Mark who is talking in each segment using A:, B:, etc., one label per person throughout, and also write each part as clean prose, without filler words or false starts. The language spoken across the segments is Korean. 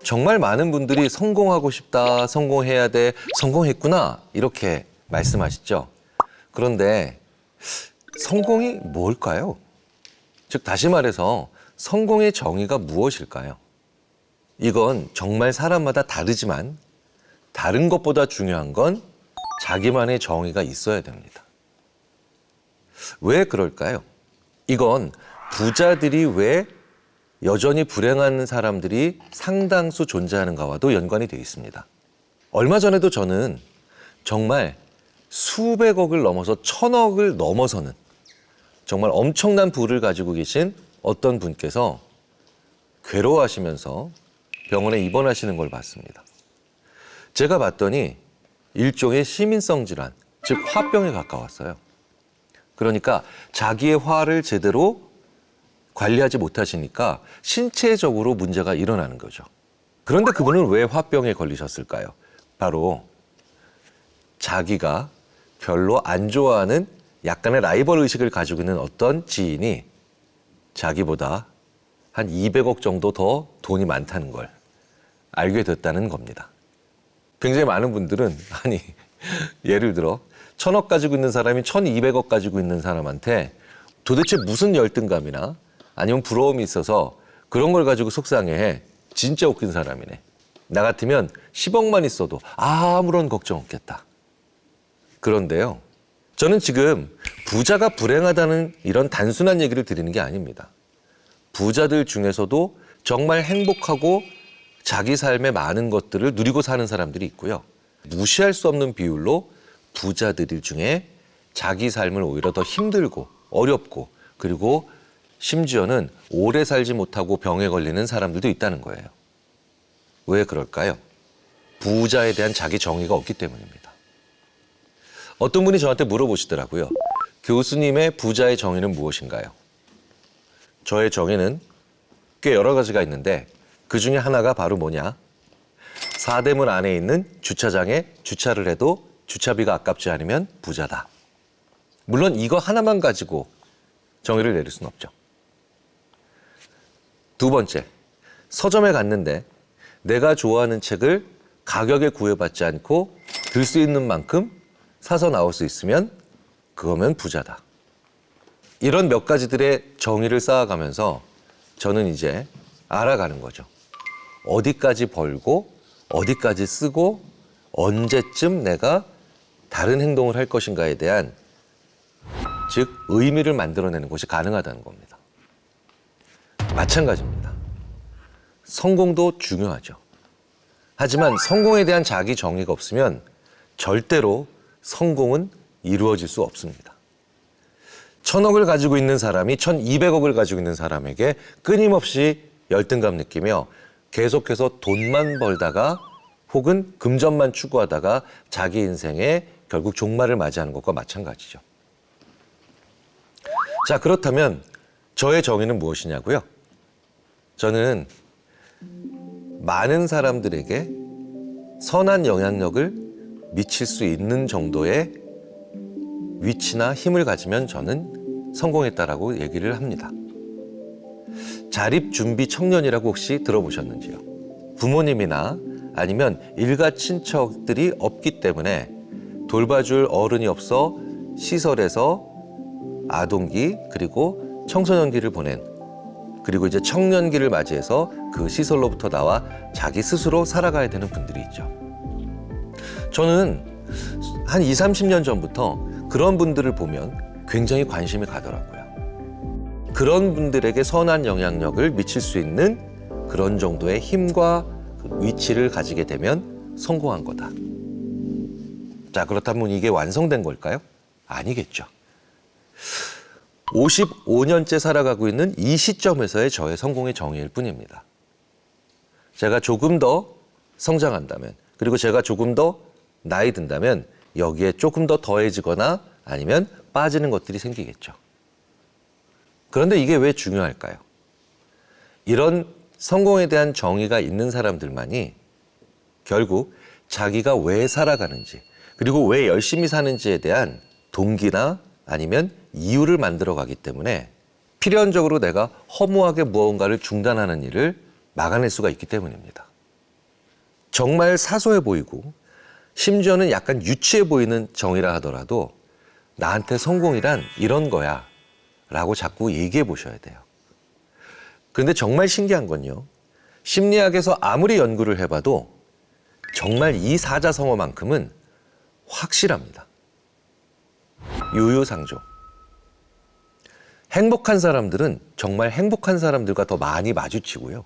A: 정말 많은 분들이 성공하고 싶다, 성공해야 돼, 성공했구나 이렇게 말씀하시죠. 그런데 성공이 뭘까요? 즉 다시 말해서 성공의 정의가 무엇일까요? 이건 정말 사람마다 다르지만 다른 것보다 중요한 건 자기만의 정의가 있어야 됩니다. 왜 그럴까요? 이건 부자들이 왜 여전히 불행한 사람들이 상당수 존재하는가와도 연관이 되어 있습니다. 얼마 전에도 저는 정말 수백억을 넘어서 천억을 넘어서는 정말 엄청난 부를 가지고 계신 어떤 분께서 괴로워하시면서 병원에 입원하시는 걸 봤습니다. 제가 봤더니 일종의 시민성 질환, 즉 화병에 가까웠어요. 그러니까 자기의 화를 제대로 관리하지 못하시니까 신체적으로 문제가 일어나는 거죠. 그런데 그분은 왜 화병에 걸리셨을까요? 바로 자기가 별로 안 좋아하는 약간의 라이벌 의식을 가지고 있는 어떤 지인이 자기보다 한 200억 정도 더 돈이 많다는 걸 알게 됐다는 겁니다. 굉장히 많은 분들은 아니 예를 들어 1000억 가지고 있는 사람이 1200억 가지고 있는 사람한테 도대체 무슨 열등감이나 아니면 부러움이 있어서 그런 걸 가지고 속상해해. 진짜 웃긴 사람이네. 나 같으면 10억만 있어도 아무런 걱정 없겠다. 그런데요. 저는 지금 부자가 불행하다는 이런 단순한 얘기를 드리는 게 아닙니다. 부자들 중에서도 정말 행복하고 자기 삶의 많은 것들을 누리고 사는 사람들이 있고요. 무시할 수 없는 비율로 부자들 중에 자기 삶을 오히려 더 힘들고 어렵고 그리고 심지어는 오래 살지 못하고 병에 걸리는 사람들도 있다는 거예요. 왜 그럴까요? 부자에 대한 자기 정의가 없기 때문입니다. 어떤 분이 저한테 물어보시더라고요. 교수님의 부자의 정의는 무엇인가요? 저의 정의는 꽤 여러 가지가 있는데 그 중에 하나가 바로 뭐냐? 사대문 안에 있는 주차장에 주차를 해도 주차비가 아깝지 않으면 부자다. 물론 이거 하나만 가지고 정의를 내릴 수는 없죠. 두 번째, 서점에 갔는데 내가 좋아하는 책을 가격에 구애받지 않고 들 수 있는 만큼 사서 나올 수 있으면 그거면 부자다. 이런 몇 가지들의 정의를 쌓아가면서 저는 이제 알아가는 거죠. 어디까지 벌고 어디까지 쓰고 언제쯤 내가 다른 행동을 할 것인가에 대한 즉 의미를 만들어내는 것이 가능하다는 겁니다. 마찬가지입니다. 성공도 중요하죠. 하지만 성공에 대한 자기 정의가 없으면 절대로 성공은 이루어질 수 없습니다. 1000억을 가지고 있는 사람이 1200억을 가지고 있는 사람에게 끊임없이 열등감 느끼며 계속해서 돈만 벌다가 혹은 금전만 추구하다가 자기 인생에 결국 종말을 맞이하는 것과 마찬가지죠. 자, 그렇다면 저의 정의는 무엇이냐고요? 저는 많은 사람들에게 선한 영향력을 미칠 수 있는 정도의 위치나 힘을 가지면 저는 성공했다라고 얘기를 합니다. 자립준비 청년이라고 혹시 들어보셨는지요? 부모님이나 아니면 일가 친척들이 없기 때문에 돌봐줄 어른이 없어 시설에서 아동기 그리고 청소년기를 보낸 그리고 이제 청년기를 맞이해서 그 시설로부터 나와 자기 스스로 살아가야 되는 분들이 있죠. 저는 한 20, 30년 전부터 그런 분들을 보면 굉장히 관심이 가더라고요. 그런 분들에게 선한 영향력을 미칠 수 있는 그런 정도의 힘과 위치를 가지게 되면 성공한 거다. 자, 그렇다면 이게 완성된 걸까요? 아니겠죠. 55년째 살아가고 있는 이 시점에서의 저의 성공의 정의일 뿐입니다. 제가 조금 더 성장한다면, 그리고 제가 조금 더 나이 든다면 여기에 조금 더 더해지거나 아니면 빠지는 것들이 생기겠죠. 그런데 이게 왜 중요할까요? 이런 성공에 대한 정의가 있는 사람들만이 결국 자기가 왜 살아가는지, 그리고 왜 열심히 사는지에 대한 동기나 아니면 이유를 만들어 가기 때문에 필연적으로 내가 허무하게 무언가를 중단하는 일을 막아낼 수가 있기 때문입니다. 정말 사소해 보이고 심지어는 약간 유치해 보이는 정의라 하더라도 나한테 성공이란 이런 거야 라고 자꾸 얘기해 보셔야 돼요. 그런데 정말 신기한 건요. 심리학에서 아무리 연구를 해봐도 정말 이 사자성어만큼은 확실합니다. 유유상종. 행복한 사람들은 정말 행복한 사람들과 더 많이 마주치고요.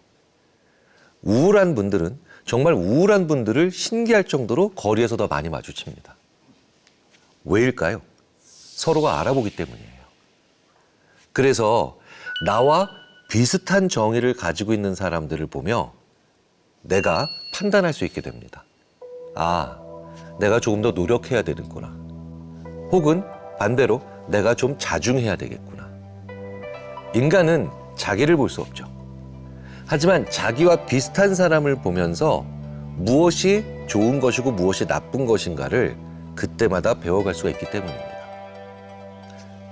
A: 우울한 분들은 정말 우울한 분들을 신기할 정도로 거리에서 더 많이 마주칩니다. 왜일까요? 서로가 알아보기 때문이에요. 그래서 나와 비슷한 정의를 가지고 있는 사람들을 보며 내가 판단할 수 있게 됩니다. 아, 내가 조금 더 노력해야 되는구나. 혹은 반대로 내가 좀 자중해야 되겠구나. 인간은 자기를 볼 수 없죠. 하지만 자기와 비슷한 사람을 보면서 무엇이 좋은 것이고 무엇이 나쁜 것인가를 그때마다 배워갈 수가 있기 때문입니다.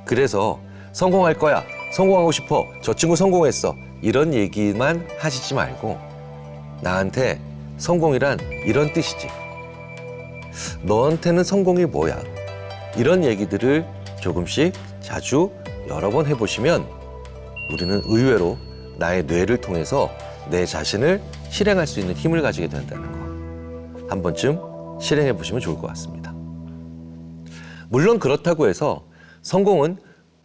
A: 그래서 성공할 거야, 성공하고 싶어, 저 친구 성공했어, 이런 얘기만 하시지 말고 나한테 성공이란 이런 뜻이지. 너한테는 성공이 뭐야? 이런 얘기들을 조금씩 자주 여러 번 해보시면 우리는 의외로 나의 뇌를 통해서 내 자신을 실행할 수 있는 힘을 가지게 된다는 거. 한 번쯤 실행해 보시면 좋을 것 같습니다. 물론 그렇다고 해서 성공은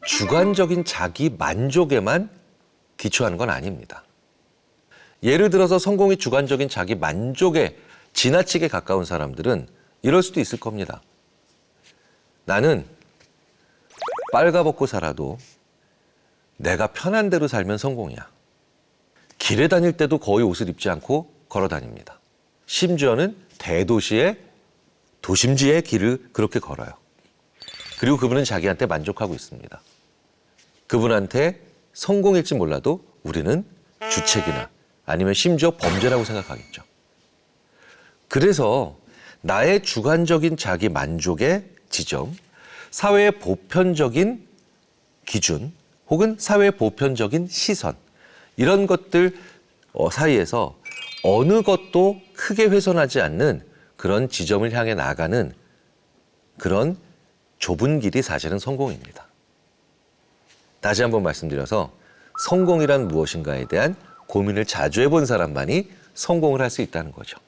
A: 주관적인 자기 만족에만 기초하는 건 아닙니다. 예를 들어서 성공이 주관적인 자기 만족에 지나치게 가까운 사람들은 이럴 수도 있을 겁니다. 나는 빨가벗고 살아도 내가 편한 대로 살면 성공이야. 길에 다닐 때도 거의 옷을 입지 않고 걸어 다닙니다. 심지어는 대도시의 도심지의 길을 그렇게 걸어요. 그리고 그분은 자기한테 만족하고 있습니다. 그분한테 성공일지 몰라도 우리는 주책이나 아니면 심지어 범죄라고 생각하겠죠. 그래서 나의 주관적인 자기 만족의 지점, 사회의 보편적인 기준, 혹은 사회의 보편적인 시선, 이런 것들 사이에서 어느 것도 크게 훼손하지 않는 그런 지점을 향해 나가는 그런 좁은 길이 사실은 성공입니다. 다시 한번 말씀드려서 성공이란 무엇인가에 대한 고민을 자주 해본 사람만이 성공을 할 수 있다는 거죠.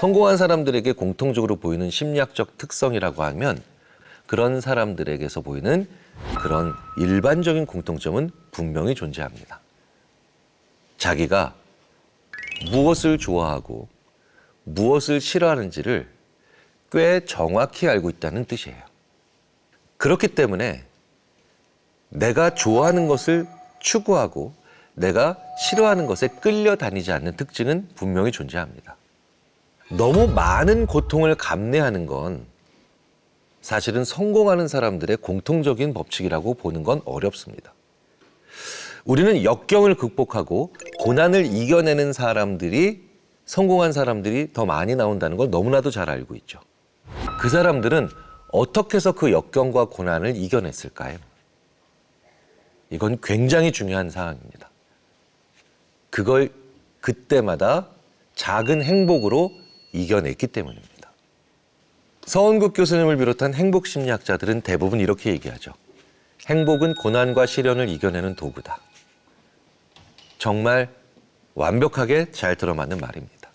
A: 성공한 사람들에게 공통적으로 보이는 심리학적 특성이라고 하면 그런 사람들에게서 보이는 그런 일반적인 공통점은 분명히 존재합니다. 자기가 무엇을 좋아하고 무엇을 싫어하는지를 꽤 정확히 알고 있다는 뜻이에요. 그렇기 때문에 내가 좋아하는 것을 추구하고 내가 싫어하는 것에 끌려다니지 않는 특징은 분명히 존재합니다. 너무 많은 고통을 감내하는 건 사실은 성공하는 사람들의 공통적인 법칙이라고 보는 건 어렵습니다. 우리는 역경을 극복하고 고난을 이겨내는 사람들이 성공한 사람들이 더 많이 나온다는 걸 너무나도 잘 알고 있죠. 그 사람들은 어떻게 해서 그 역경과 고난을 이겨냈을까요? 이건 굉장히 중요한 사항입니다. 그걸 그때마다 작은 행복으로 이겨냈기 때문입니다. 서은국 교수님을 비롯한 행복심리학자들은 대부분 이렇게 얘기하죠. 행복은 고난과 시련을 이겨내는 도구다. 정말 완벽하게 잘 들어맞는 말입니다.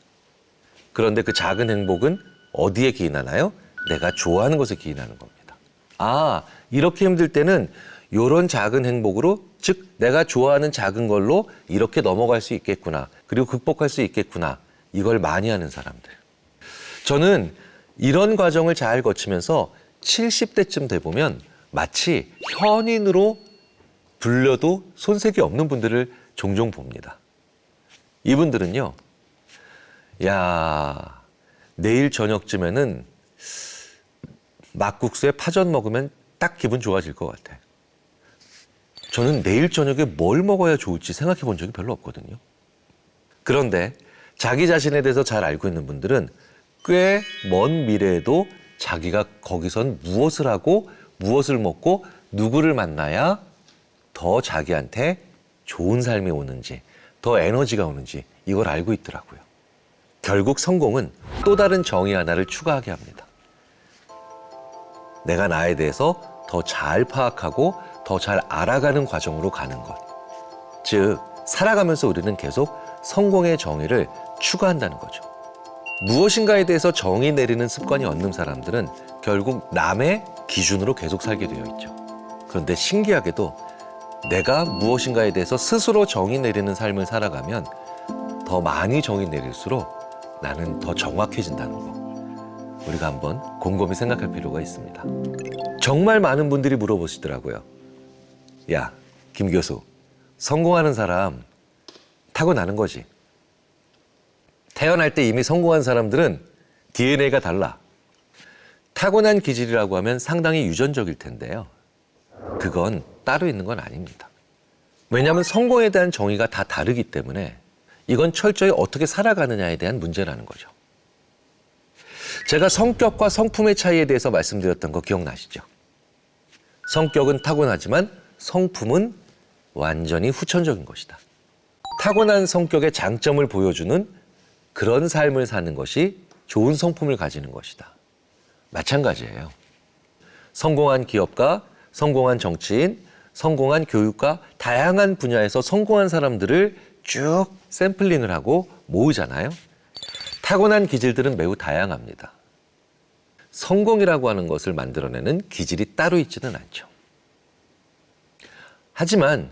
A: 그런데 그 작은 행복은 어디에 기인하나요? 내가 좋아하는 것에 기인하는 겁니다. 아, 이렇게 힘들 때는 이런 작은 행복으로, 즉 내가 좋아하는 작은 걸로 이렇게 넘어갈 수 있겠구나. 그리고 극복할 수 있겠구나. 이걸 많이 하는 사람들. 저는 이런 과정을 잘 거치면서 70대쯤 돼 보면 마치 현인으로 불려도 손색이 없는 분들을 종종 봅니다. 이분들은요, 야, 내일 저녁쯤에는 막국수에 파전 먹으면 딱 기분 좋아질 것 같아. 저는 내일 저녁에 뭘 먹어야 좋을지 생각해 본 적이 별로 없거든요. 그런데 자기 자신에 대해서 잘 알고 있는 분들은 꽤 먼 미래에도 자기가 거기선 무엇을 하고 무엇을 먹고 누구를 만나야 더 자기한테 좋은 삶이 오는지, 더 에너지가 오는지 이걸 알고 있더라고요. 결국 성공은 또 다른 정의 하나를 추가하게 합니다. 내가 나에 대해서 더 잘 파악하고 더 잘 알아가는 과정으로 가는 것. 즉, 살아가면서 우리는 계속 성공의 정의를 추가한다는 거죠. 무엇인가에 대해서 정의 내리는 습관이 없는 사람들은 결국 남의 기준으로 계속 살게 되어 있죠. 그런데 신기하게도 내가 무엇인가에 대해서 스스로 정의 내리는 삶을 살아가면 더 많이 정의 내릴수록 나는 더 정확해진다는 거. 우리가 한번 곰곰이 생각할 필요가 있습니다. 정말 많은 분들이 물어보시더라고요. 야, 김 교수, 성공하는 사람 타고나는 거지. 태어날 때 이미 성공한 사람들은 DNA가 달라. 타고난 기질이라고 하면 상당히 유전적일 텐데요. 그건 따로 있는 건 아닙니다. 왜냐하면 성공에 대한 정의가 다 다르기 때문에 이건 철저히 어떻게 살아가느냐에 대한 문제라는 거죠. 제가 성격과 성품의 차이에 대해서 말씀드렸던 거 기억나시죠? 성격은 타고나지만 성품은 완전히 후천적인 것이다. 타고난 성격의 장점을 보여주는 그런 삶을 사는 것이 좋은 성품을 가지는 것이다. 마찬가지예요. 성공한 기업가, 성공한 정치인, 성공한 교육가, 다양한 분야에서 성공한 사람들을 쭉 샘플링을 하고 모으잖아요. 타고난 기질들은 매우 다양합니다. 성공이라고 하는 것을 만들어내는 기질이 따로 있지는 않죠. 하지만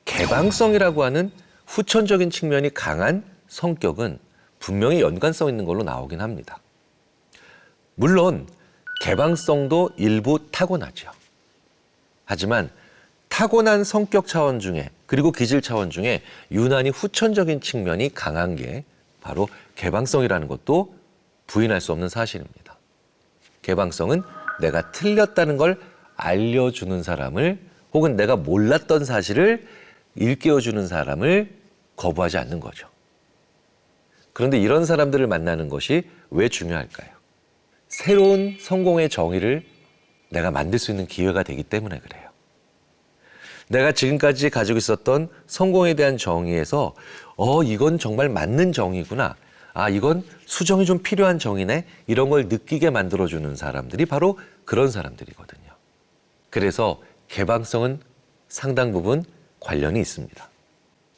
A: 개방성이라고 하는 후천적인 측면이 강한 성격은 분명히 연관성 있는 걸로 나오긴 합니다. 물론 개방성도 일부 타고나죠. 하지만 타고난 성격 차원 중에 그리고 기질 차원 중에 유난히 후천적인 측면이 강한 게 바로 개방성이라는 것도 부인할 수 없는 사실입니다. 개방성은 내가 틀렸다는 걸 알려주는 사람을 혹은 내가 몰랐던 사실을 일깨워주는 사람을 거부하지 않는 거죠. 그런데 이런 사람들을 만나는 것이 왜 중요할까요? 새로운 성공의 정의를 내가 만들 수 있는 기회가 되기 때문에 그래요. 내가 지금까지 가지고 있었던 성공에 대한 정의에서 이건 정말 맞는 정의구나. 이건 수정이 좀 필요한 정의네. 이런 걸 느끼게 만들어주는 사람들이 바로 그런 사람들이거든요. 그래서 개방성은 상당 부분 관련이 있습니다.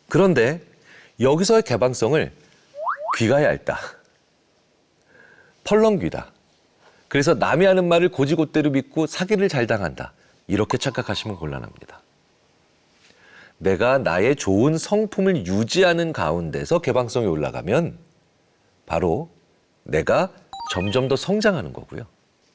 A: 그런데 여기서의 개방성을 귀가 얇다. 펄렁귀다. 그래서 남이 하는 말을 고지고대로 믿고 사기를 잘 당한다. 이렇게 착각하시면 곤란합니다. 내가 나의 좋은 성품을 유지하는 가운데서 개방성이 올라가면 바로 내가 점점 더 성장하는 거고요.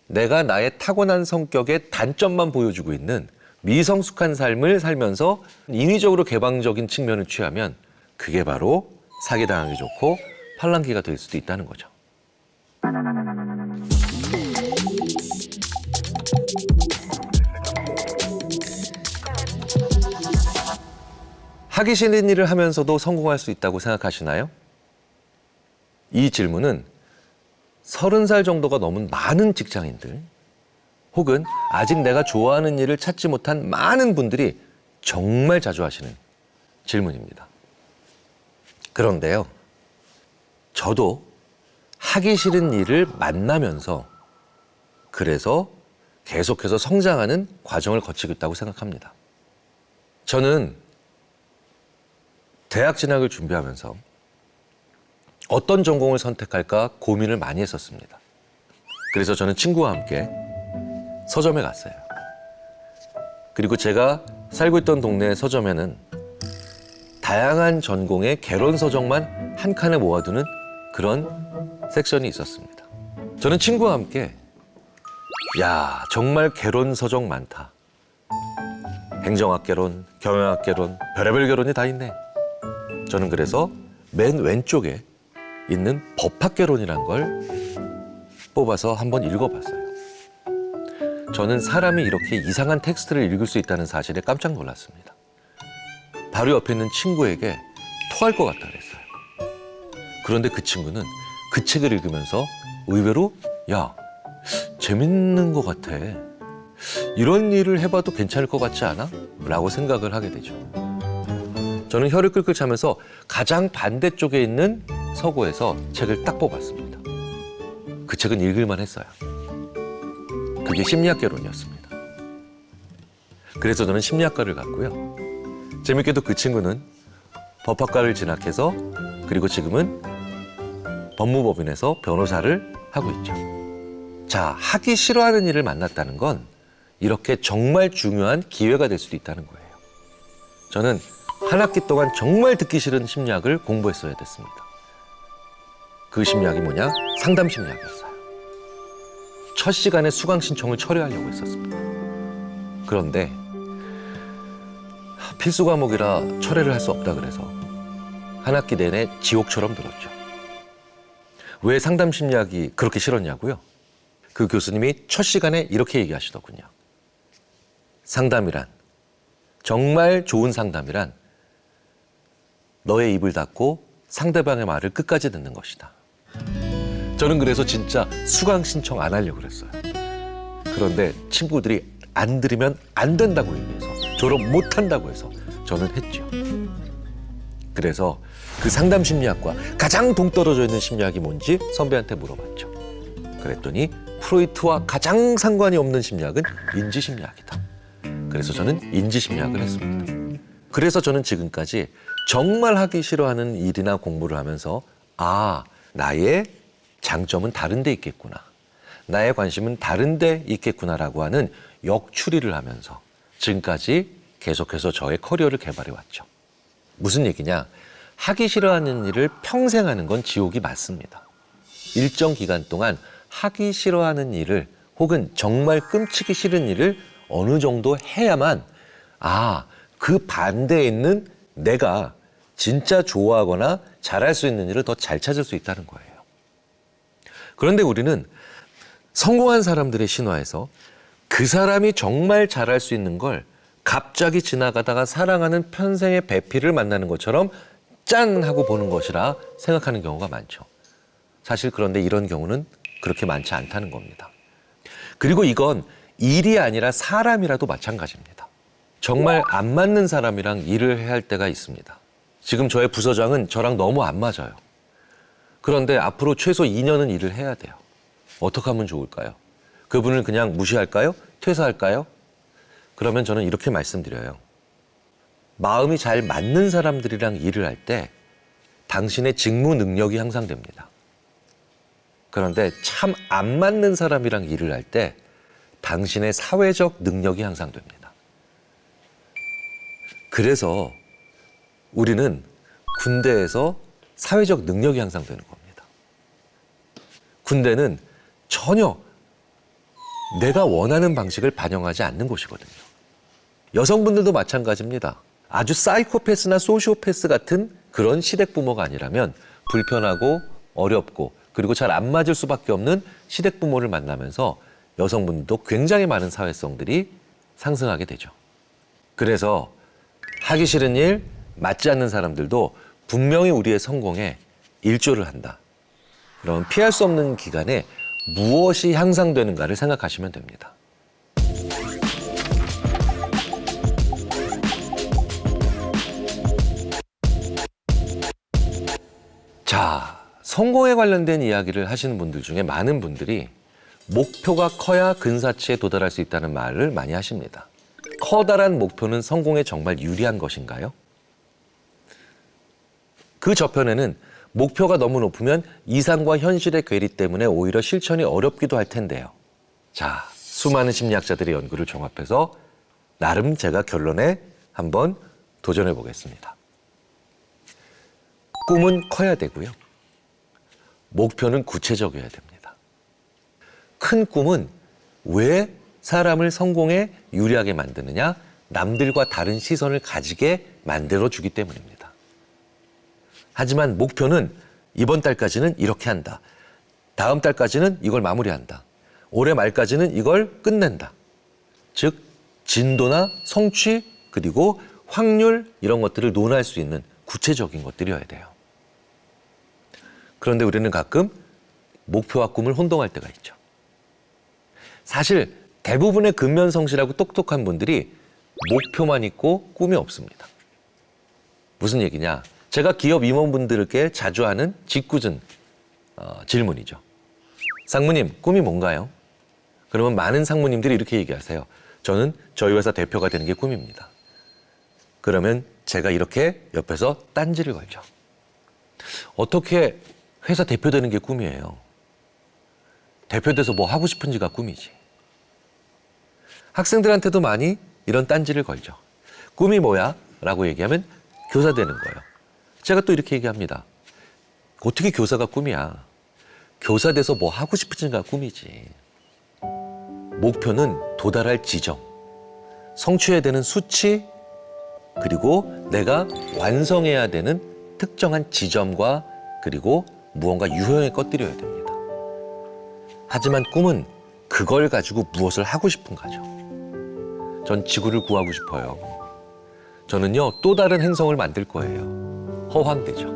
A: 내가 나의 타고난 성격의 단점만 보여주고 있는 미성숙한 삶을 살면서 인위적으로 개방적인 측면을 취하면 그게 바로 사기당하기 좋고 팔랑귀가 될 수도 있다는 거죠. 하기 싫은 일을 하면서도 성공할 수 있다고 생각하시나요? 이 질문은 30살 정도가 넘은 많은 직장인들 혹은 아직 내가 좋아하는 일을 찾지 못한 많은 분들이 정말 자주 하시는 질문입니다. 그런데요, 저도 하기 싫은 일을 만나면서 그래서 계속해서 성장하는 과정을 거치고 있다고 생각합니다. 저는 대학 진학을 준비하면서 어떤 전공을 선택할까 고민을 많이 했었습니다. 그래서 저는 친구와 함께 서점에 갔어요. 그리고 제가 살고 있던 동네 서점에는 다양한 전공의 개론 서적만 한 칸에 모아두는 그런 섹션이 있었습니다. 저는 친구와 함께 정말 개론 서적 많다. 행정학 개론, 경영학 개론, 별의별 개론이 다 있네. 저는 그래서 맨 왼쪽에 있는 법학개론이란 걸 뽑아서 한번 읽어봤어요. 저는 사람이 이렇게 이상한 텍스트를 읽을 수 있다는 사실에 깜짝 놀랐습니다. 바로 옆에 있는 친구에게 토할 것 같다 그랬어요. 그런데 그 친구는 그 책을 읽으면서 의외로 재밌는 것 같아. 이런 일을 해봐도 괜찮을 것 같지 않아? 라고 생각을 하게 되죠. 저는 혀를 끌끌 차면서 가장 반대쪽에 있는 서고에서 책을 딱 뽑았습니다. 그 책은 읽을만 했어요. 그게 심리학개론이었습니다. 그래서 저는 심리학과를 갔고요. 재밌게도 그 친구는 법학과를 진학해서 그리고 지금은 법무법인에서 변호사를 하고 있죠. 자, 하기 싫어하는 일을 만났다는 건 이렇게 정말 중요한 기회가 될 수도 있다는 거예요. 저는 한 학기 동안 정말 듣기 싫은 심리학을 공부했어야 됐습니다. 그 심리학이 뭐냐? 상담 심리학이었어요. 첫 시간에 수강 신청을 처리하려고 했었습니다. 그런데 필수 과목이라 철회를 할 수 없다 그래서 한 학기 내내 지옥처럼 들었죠. 왜 상담 심리학이 그렇게 싫었냐고요? 그 교수님이 첫 시간에 이렇게 얘기하시더군요. 상담이란, 정말 좋은 상담이란 너의 입을 닫고 상대방의 말을 끝까지 듣는 것이다. 저는 그래서 진짜 수강 신청 안 하려고 그랬어요. 그런데 친구들이 안 들으면 안 된다고 얘기해서, 졸업 못 한다고 해서 저는 했죠. 그래서 그 상담 심리학과 가장 동떨어져 있는 심리학이 뭔지 선배한테 물어봤죠. 그랬더니 프로이트와 가장 상관이 없는 심리학은 인지심리학이다. 그래서 저는 인지심리학을 했습니다. 그래서 저는 지금까지 정말 하기 싫어하는 일이나 공부를 하면서 나의 장점은 다른 데 있겠구나. 나의 관심은 다른 데 있겠구나라고 하는 역추리를 하면서 지금까지 계속해서 저의 커리어를 개발해 왔죠. 무슨 얘기냐? 하기 싫어하는 일을 평생 하는 건 지옥이 맞습니다. 일정 기간 동안 하기 싫어하는 일을 혹은 정말 끔찍이 싫은 일을 어느 정도 해야만 그 반대에 있는 내가 진짜 좋아하거나 잘할 수 있는 일을 더 잘 찾을 수 있다는 거예요. 그런데 우리는 성공한 사람들의 신화에서 그 사람이 정말 잘할 수 있는 걸 갑자기 지나가다가 사랑하는 평생의 배필을 만나는 것처럼 짠 하고 보는 것이라 생각하는 경우가 많죠. 사실 그런데 이런 경우는 그렇게 많지 않다는 겁니다. 그리고 이건 일이 아니라 사람이라도 마찬가지입니다. 정말 안 맞는 사람이랑 일을 해야 할 때가 있습니다. 지금 저의 부서장은 저랑 너무 안 맞아요. 그런데 앞으로 최소 2년은 일을 해야 돼요. 어떻게 하면 좋을까요? 그분을 그냥 무시할까요? 퇴사할까요? 그러면 저는 이렇게 말씀드려요. 마음이 잘 맞는 사람들이랑 일을 할 때 당신의 직무 능력이 향상됩니다. 그런데 참 안 맞는 사람이랑 일을 할 때 당신의 사회적 능력이 향상됩니다. 그래서 우리는 군대에서 사회적 능력이 향상되는 겁니다. 군대는 전혀 내가 원하는 방식을 반영하지 않는 곳이거든요. 여성분들도 마찬가지입니다. 아주 사이코패스나 소시오패스 같은 그런 시댁 부모가 아니라면 불편하고 어렵고 그리고 잘 안 맞을 수밖에 없는 시댁 부모를 만나면서 여성분들도 굉장히 많은 사회성들이 상승하게 되죠. 그래서 하기 싫은 일, 맞지 않는 사람들도 분명히 우리의 성공에 일조를 한다. 그럼 피할 수 없는 기간에 무엇이 향상되는가를 생각하시면 됩니다. 자, 성공에 관련된 이야기를 하시는 분들 중에 많은 분들이 목표가 커야 근사치에 도달할 수 있다는 말을 많이 하십니다. 커다란 목표는 성공에 정말 유리한 것인가요? 그 저편에는 목표가 너무 높으면 이상과 현실의 괴리 때문에 오히려 실천이 어렵기도 할 텐데요. 자, 수많은 심리학자들의 연구를 종합해서 나름 제가 결론에 한번 도전해 보겠습니다. 꿈은 커야 되고요. 목표는 구체적이어야 됩니다. 큰 꿈은 왜 사람을 성공에 유리하게 만드느냐? 남들과 다른 시선을 가지게 만들어주기 때문입니다. 하지만 목표는 이번 달까지는 이렇게 한다. 다음 달까지는 이걸 마무리한다. 올해 말까지는 이걸 끝낸다. 즉 진도나 성취 그리고 확률 이런 것들을 논할 수 있는 구체적인 것들이어야 돼요. 그런데 우리는 가끔 목표와 꿈을 혼동할 때가 있죠. 사실 대부분의 근면성실하고 똑똑한 분들이 목표만 있고 꿈이 없습니다. 무슨 얘기냐? 제가 기업 임원분들께 자주 하는 짓궂은 질문이죠. 상무님, 꿈이 뭔가요? 그러면 많은 상무님들이 이렇게 얘기하세요. 저는 저희 회사 대표가 되는 게 꿈입니다. 그러면 제가 이렇게 옆에서 딴지를 걸죠. 어떻게 회사 대표 되는 게 꿈이에요? 대표돼서 뭐 하고 싶은지가 꿈이지. 학생들한테도 많이 이런 딴지를 걸죠. 꿈이 뭐야? 라고 얘기하면 교사 되는 거예요. 제가 또 이렇게 얘기합니다. 어떻게 교사가 꿈이야? 교사 돼서 뭐 하고 싶은지가 꿈이지. 목표는 도달할 지점, 성취해야 되는 수치, 그리고 내가 완성해야 되는 특정한 지점과 그리고 무언가 유형에 꺼뜨려야 됩니다. 하지만 꿈은 그걸 가지고 무엇을 하고 싶은가죠. 전 지구를 구하고 싶어요. 저는요, 또 다른 행성을 만들 거예요. 허황되죠.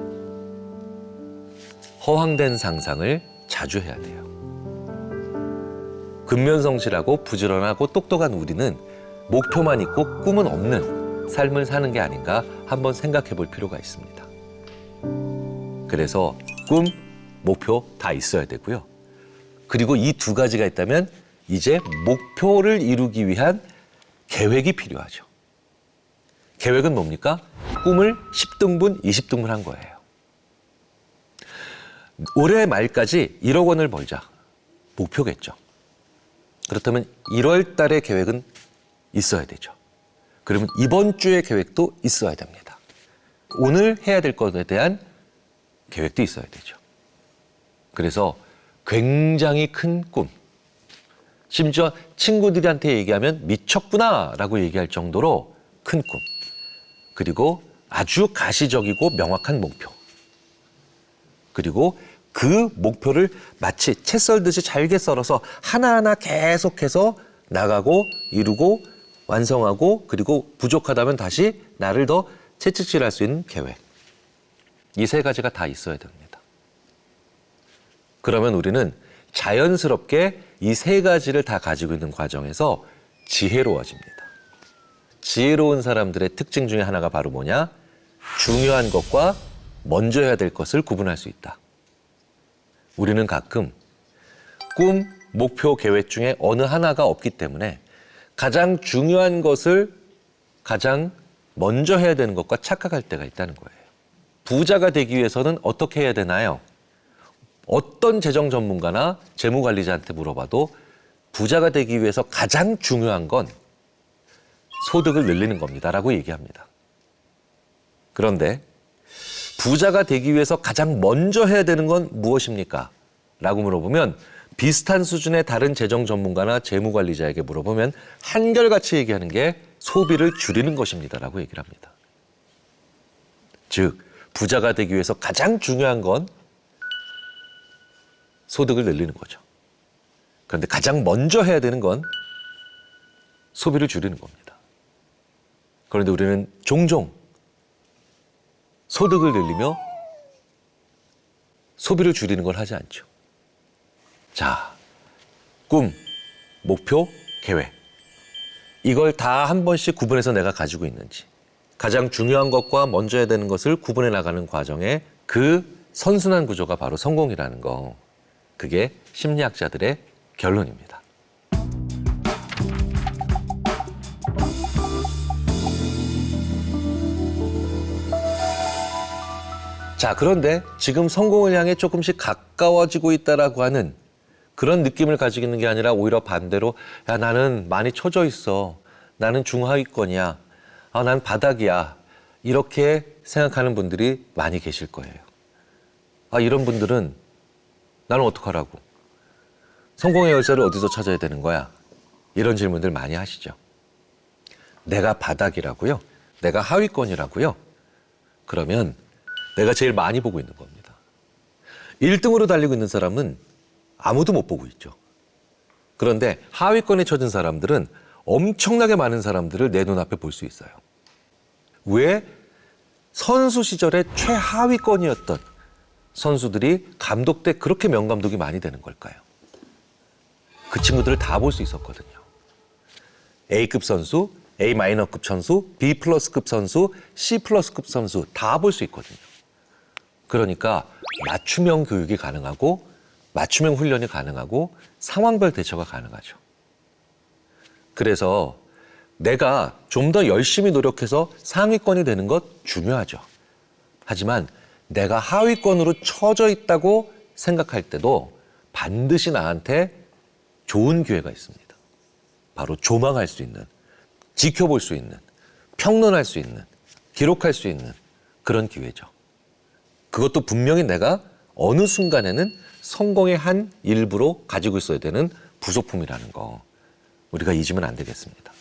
A: 허황된 상상을 자주 해야 돼요. 근면성실하고 부지런하고 똑똑한 우리는 목표만 있고 꿈은 없는 삶을 사는 게 아닌가 한번 생각해 볼 필요가 있습니다. 그래서 꿈, 목표 다 있어야 되고요. 그리고 이 두 가지가 있다면 이제 목표를 이루기 위한 계획이 필요하죠. 계획은 뭡니까? 꿈을 10등분, 20등분 한 거예요. 올해 말까지 1억 원을 벌자. 목표겠죠. 그렇다면 1월 달의 계획은 있어야 되죠. 그러면 이번 주의 계획도 있어야 됩니다. 오늘 해야 될 것에 대한 계획도 있어야 되죠. 그래서 굉장히 큰 꿈, 심지어 친구들한테 얘기하면 미쳤구나 라고 얘기할 정도로 큰 꿈, 그리고 아주 가시적이고 명확한 목표, 그리고 그 목표를 마치 채 썰듯이 잘게 썰어서 하나하나 계속해서 나가고 이루고 완성하고 그리고 부족하다면 다시 나를 더 채찍질할 수 있는 계획. 이 세 가지가 다 있어야 됩니다. 그러면 우리는 자연스럽게 이 세 가지를 다 가지고 있는 과정에서 지혜로워집니다. 지혜로운 사람들의 특징 중에 하나가 바로 뭐냐? 중요한 것과 먼저 해야 될 것을 구분할 수 있다. 우리는 가끔 꿈, 목표, 계획 중에 어느 하나가 없기 때문에 가장 중요한 것을 가장 먼저 해야 되는 것과 착각할 때가 있다는 거예요. 부자가 되기 위해서는 어떻게 해야 되나요? 어떤 재정 전문가나 재무관리자한테 물어봐도 부자가 되기 위해서 가장 중요한 건 소득을 늘리는 겁니다라고 얘기합니다. 그런데 부자가 되기 위해서 가장 먼저 해야 되는 건 무엇입니까? 라고 물어보면 비슷한 수준의 다른 재정 전문가나 재무관리자에게 물어보면 한결같이 얘기하는 게 소비를 줄이는 것입니다라고 얘기를 합니다. 즉, 부자가 되기 위해서 가장 중요한 건 소득을 늘리는 거죠. 그런데 가장 먼저 해야 되는 건 소비를 줄이는 겁니다. 그런데 우리는 종종 소득을 늘리며 소비를 줄이는 걸 하지 않죠. 자, 꿈, 목표, 계획. 이걸 다 한 번씩 구분해서 내가 가지고 있는지. 가장 중요한 것과 먼저 해야 되는 것을 구분해 나가는 과정에 그 선순환 구조가 바로 성공이라는 거. 그게 심리학자들의 결론입니다. 자, 그런데 지금 성공을 향해 조금씩 가까워지고 있다라고 하는 그런 느낌을 가지고 있는 게 아니라 오히려 반대로 야, 나는 많이 처져 있어. 나는 중하위권이야. 아, 난 바닥이야. 이렇게 생각하는 분들이 많이 계실 거예요. 아, 이런 분들은 나는 어떡하라고? 성공의 열쇠를 어디서 찾아야 되는 거야? 이런 질문들 많이 하시죠. 내가 바닥이라고요? 내가 하위권이라고요? 그러면 내가 제일 많이 보고 있는 겁니다. 1등으로 달리고 있는 사람은 아무도 못 보고 있죠. 그런데 하위권에 처진 사람들은 엄청나게 많은 사람들을 내 눈앞에 볼 수 있어요. 왜? 선수 시절에 최하위권이었던 선수들이 감독 때 그렇게 명감독이 많이 되는 걸까요? 그 친구들을 다 볼 수 있었거든요. A급 선수, A 마이너급 선수, B 플러스급 선수, C 플러스급 선수 다 볼 수 있거든요. 그러니까 맞춤형 교육이 가능하고 맞춤형 훈련이 가능하고 상황별 대처가 가능하죠. 그래서 내가 좀 더 열심히 노력해서 상위권이 되는 것 중요하죠. 하지만 내가 하위권으로 처져 있다고 생각할 때도 반드시 나한테 좋은 기회가 있습니다. 바로 조망할 수 있는, 지켜볼 수 있는, 평론할 수 있는, 기록할 수 있는 그런 기회죠. 그것도 분명히 내가 어느 순간에는 성공의 한 일부로 가지고 있어야 되는 부속품이라는 거 우리가 잊으면 안 되겠습니다.